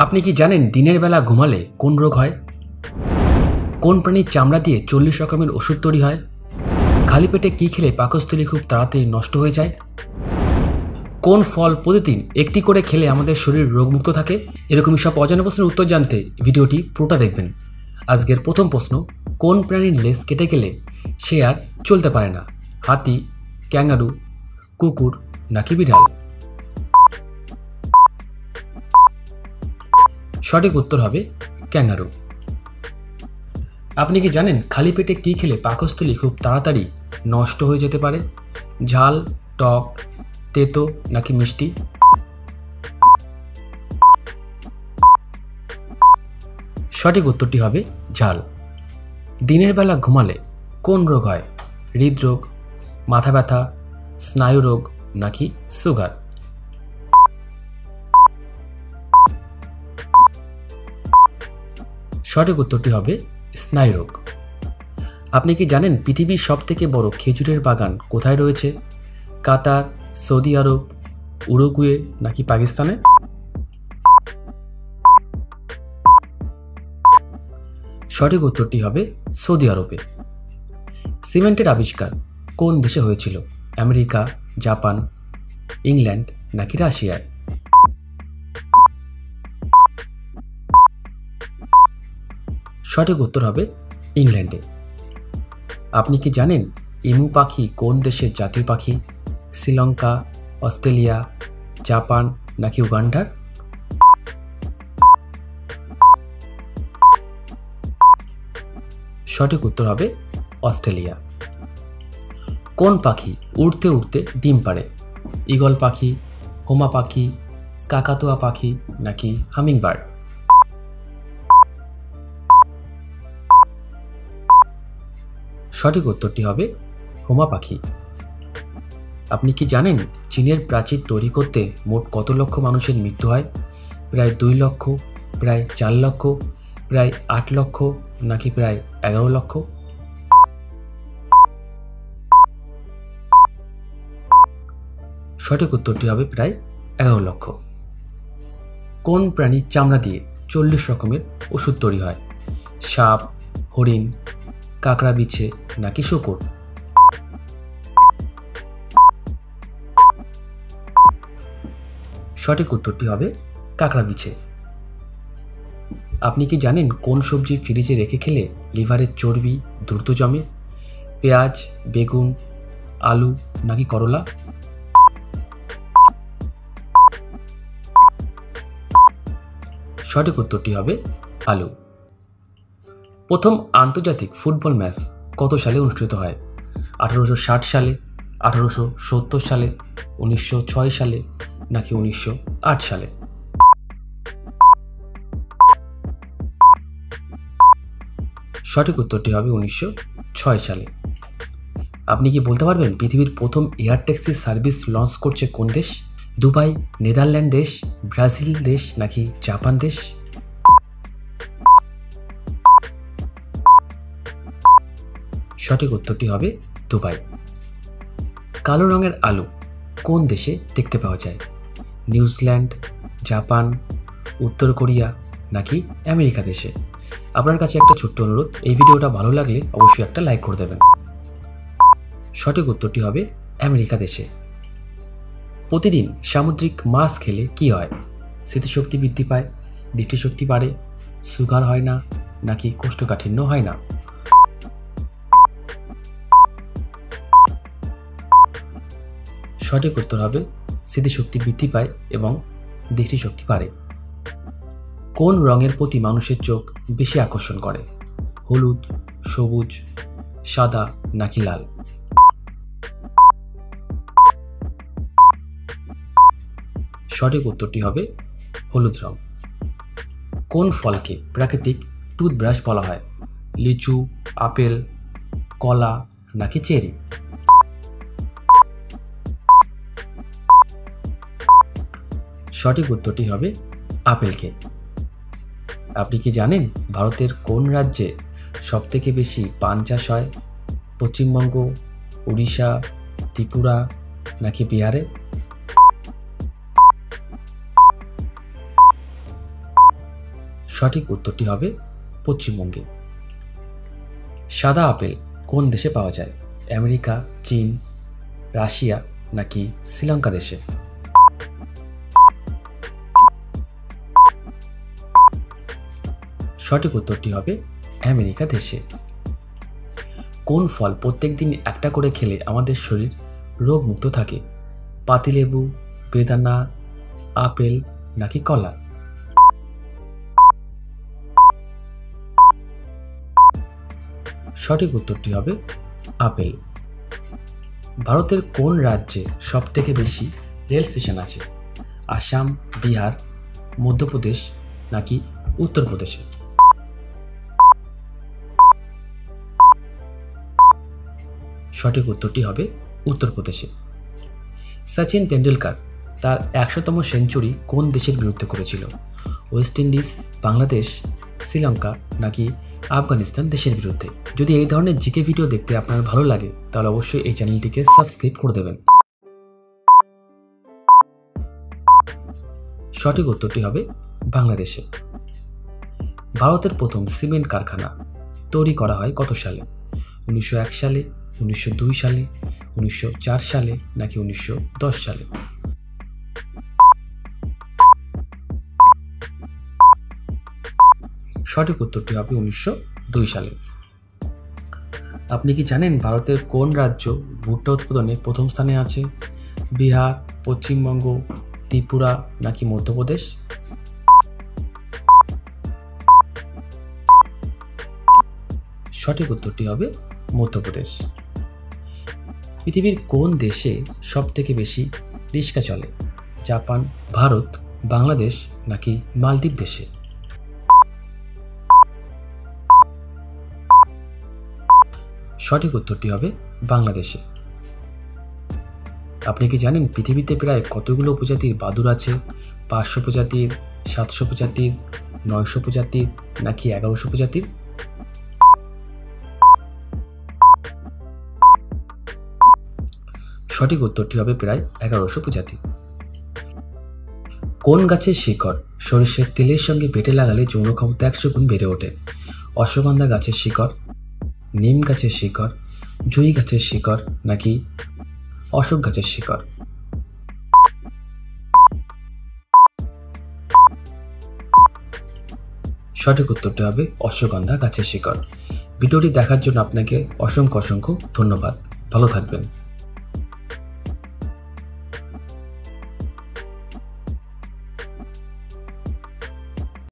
আপনি কি জানেন দিনের বেলা ঘুমালে কোন রোগ হয়? কোন প্রাণীর চামড়া দিয়ে 40 রকমের ওষুধ তৈরি হয়? খালি পেটে কি খেলে পাকস্থলী খুব তাড়াতাড়ি নষ্ট হয়ে যায়? কোন ফল প্রতিদিন একটি করে খেলে আমাদের শরীর রোগমুক্ত থাকে? এরকমই সব অজানা প্রশ্নের উত্তর জানতে ভিডিওটি পুরোটা দেখবেন। আজকের প্রথম প্রশ্ন, কোন প্রাণীর লেজ কেটে গেলে সে আর চলতে পারে না? হাতি, ক্যাঙ্গারু, কুকুর নাকি বিড়াল? সঠিক উত্তর হবে ক্যাঙ্গারু। আপনি কি জানেন খালি পেটে কি খেলে পাকস্থলী খুব তাড়াতাড়ি নষ্ট হয়ে যেতে পারে? ঝাল, টক, তেতো নাকি মিষ্টি? সঠিক উত্তরটি হবে ঝাল। দিনের বেলা ঘুমালে কোন রোগ হয়? হৃদরোগ, মাথা ব্যথা, স্নায়ু রোগ নাকি সুগার? সঠিক উত্তরটি হবে স্নায়ু রোগ। আপনি কি জানেন পৃথিবীর সবথেকে বড় খেজুরের বাগান কোথায় রয়েছে? কাতার, সৌদি আরব, উরুগুয়ে নাকি পাকিস্তানে? সঠিক উত্তরটি হবে সৌদি আরবে। সিমেন্টের আবিষ্কার কোন দেশে হয়েছিল? আমেরিকা, জাপান, ইংল্যান্ড নাকি রাশিয়ায়? সঠিক উত্তর হবে ইংল্যান্ডে। আপনি কি জানেন ইমু পাখি কোন দেশের জাতীয় পাখি? শ্রীলঙ্কা, অস্ট্রেলিয়া, জাপান নাকি উগান্ডার? সঠিক উত্তর হবে অস্ট্রেলিয়া। কোন পাখি উড়তে উড়তে ডিম পাড়ে? ঈগল পাখি, হোমা পাখি, কাকাতুয়া পাখি নাকি হামিংবার্ড? সঠিক উত্তরটি হবে হোমা পাখি। আপনি কি জানেন চীনের প্রাচীর তৈরি করতে মোট কত লক্ষ মানুষের মৃত্যু হয়? প্রায় 2 লক্ষ, প্রায় 4 লক্ষ, প্রায় 8 লক্ষ নাকি প্রায় 11 লক্ষ? সঠিক উত্তরটি হবে প্রায় 11 লক্ষ। কোন প্রাণীর চামড়া দিয়ে 40 রকমের ওষুধ তৈরি হয়? সাপ, হরিণ, কাঁকড়া বিছে নাকি শূকর? সঠিক উত্তরটি হবে কাঁকড়া বিছে। আপনি কি জানেন কোন সবজি ফ্রিজে রেখে খেলে লিভারের চর্বি দ্রুত জমে? পেঁয়াজ, বেগুন, আলু নাকি করলা? সঠিক উত্তরটি হবে আলু। প্রথম আন্তর্জাতিক ফুটবল ম্যাচ কত সালে অনুষ্ঠিত হয়? 1860 সালে, 1870 সালে, 1906 সালে নাকি 1908 সালে? সঠিক উত্তরটি হবে 1906 সালে। আপনি কি বলতে পারবেন পৃথিবীর প্রথম এয়ার ট্যাক্সি সার্ভিস লঞ্চ করছে কোন দেশ? দুবাই, নেদারল্যান্ড দেশ, ব্রাজিল দেশ নাকি জাপান দেশ? সঠিক উত্তরটি হবে দুবাই। কালো রঙের আলু কোন দেশে দেখতে পাওয়া যায়? নিউজিল্যান্ড, জাপান, উত্তর কোরিয়া নাকি আমেরিকা দেশে? আপনার কাছে একটা ছোট্ট অনুরোধ, এই ভিডিওটা ভালো লাগলে অবশ্যই একটা লাইক করে দেবেন। সঠিক উত্তরটি হবে আমেরিকা দেশে। প্রতিদিন সামুদ্রিক মাছ খেলে কি হয়? স্মৃতিশক্তি বৃদ্ধি পায়, দৃষ্টিশক্তি বাড়ে, সুগার হয় না নাকি কোষ্ঠকাঠিন্য হয় না? সঠিক উত্তর হবে স্মৃতিশক্তি বৃদ্ধি পায় এবং দৃষ্টিশক্তি বাড়ে। কোন রঙের প্রতি মানুষের চোখ বেশি আকর্ষণ করে? হলুদ, সবুজ, সাদা নাকি লাল? সঠিক উত্তরটি হবে হলুদ রং। কোন ফলকে প্রাকৃতিক টুথব্রাশ বলা হয়? লিচু, আপেল, কলা নাকি চেরি? সঠিক উত্তরটি হবে আপেলকে। আপনি কি জানেন ভারতের কোন রাজ্যে সবথেকে বেশি পান চাষ হয়? পশ্চিমবঙ্গ, উড়িষ্যা, ত্রিপুরা নাকি বিহারে? সঠিক উত্তরটি হবে পশ্চিমবঙ্গে। সাদা আপেল কোন দেশে পাওয়া যায়? আমেরিকা, চীন, রাশিয়া নাকি শ্রীলঙ্কা দেশে? সঠিক উত্তরটি হবে আমেরিকা দেশে। কোন ফল প্রত্যেকদিন একটা করে খেলে আমাদের শরীর রোগমুক্ত থাকে? পাতিলেবু, বেদানা, আপেল নাকি কলা? সঠিক উত্তরটি হবে আপেল। ভারতের কোন রাজ্যে সবথেকে বেশি রেল স্টেশন আছে? আসাম, বিহার, মধ্যপ্রদেশ নাকি উত্তরপ্রদেশে? সঠিক উত্তরটি হবে উত্তরপ্রদেশে। সচিন তেন্ডুলকর তার ১০০তম সেঞ্চুরি কোন দেশের বিরুদ্ধে করেছিল? ওয়েস্ট ইন্ডিজ, বাংলাদেশ, শ্রীলঙ্কা নাকি আফগানিস্তান দেশের বিরুদ্ধে? যদি এই ধরনের জিকে ভিডিও দেখতে আপনার ভালো লাগে তাহলে অবশ্যই এই চ্যানেলটিকে সাবস্ক্রাইব করে দেবেন। সঠিক উত্তরটি হবে বাংলাদেশে। ভারতের প্রথম সিমেন্ট কারখানা তৈরি করা হয় কত সালে? ১৯০১ সালে, ১৯০২ সালে, ১৯০৪ সালে নাকি ১৯১০ সালে? সঠিক উত্তরটি হবে ১৯০২ সালে। আপনি কি জানেন ভারতের কোন রাজ্য ভুট্টা উৎপাদনে প্রথম স্থানে আছে? বিহার, পশ্চিমবঙ্গ, ত্রিপুরা নাকি মধ্যপ্রদেশ? সঠিক উত্তরটি হবে মধ্যপ্রদেশ। পৃথিবীর কোন দেশে সবথেকে বেশি রিক্সা চলে? জাপান, ভারত, বাংলাদেশ নাকি মালদ্বীপ দেশে? সঠিক উত্তরটি হবে বাংলাদেশে। আপনি কি জানেন পৃথিবীতে প্রায় কতগুলো প্রজাতির বাদুড় আছে? ৫০০ প্রজাতির, ৭০০ প্রজাতির, ৯০০ প্রজাতির নাকি ১১০০ প্রজাতির? সঠিক উত্তরটি হবে প্রায় ১১০০ প্রজাতি। কোন গাছের শিকড় সরিষার তেলের সঙ্গে বেটে লাগালে যৌন ক্ষমতা ১০০ গুণ বেড়ে ওঠে? অশ্বগন্ধা গাছের শিকড়, নিম গাছের শিকড়, জুঁই গাছের শিকড় নাকি অশোক গাছের শিকড়? সঠিক উত্তরটি হবে অশ্বগন্ধা গাছের শিকড়। ভিডিওটি দেখার জন্য আপনাকে অসংখ্য ধন্যবাদ। ভালো থাকবেন।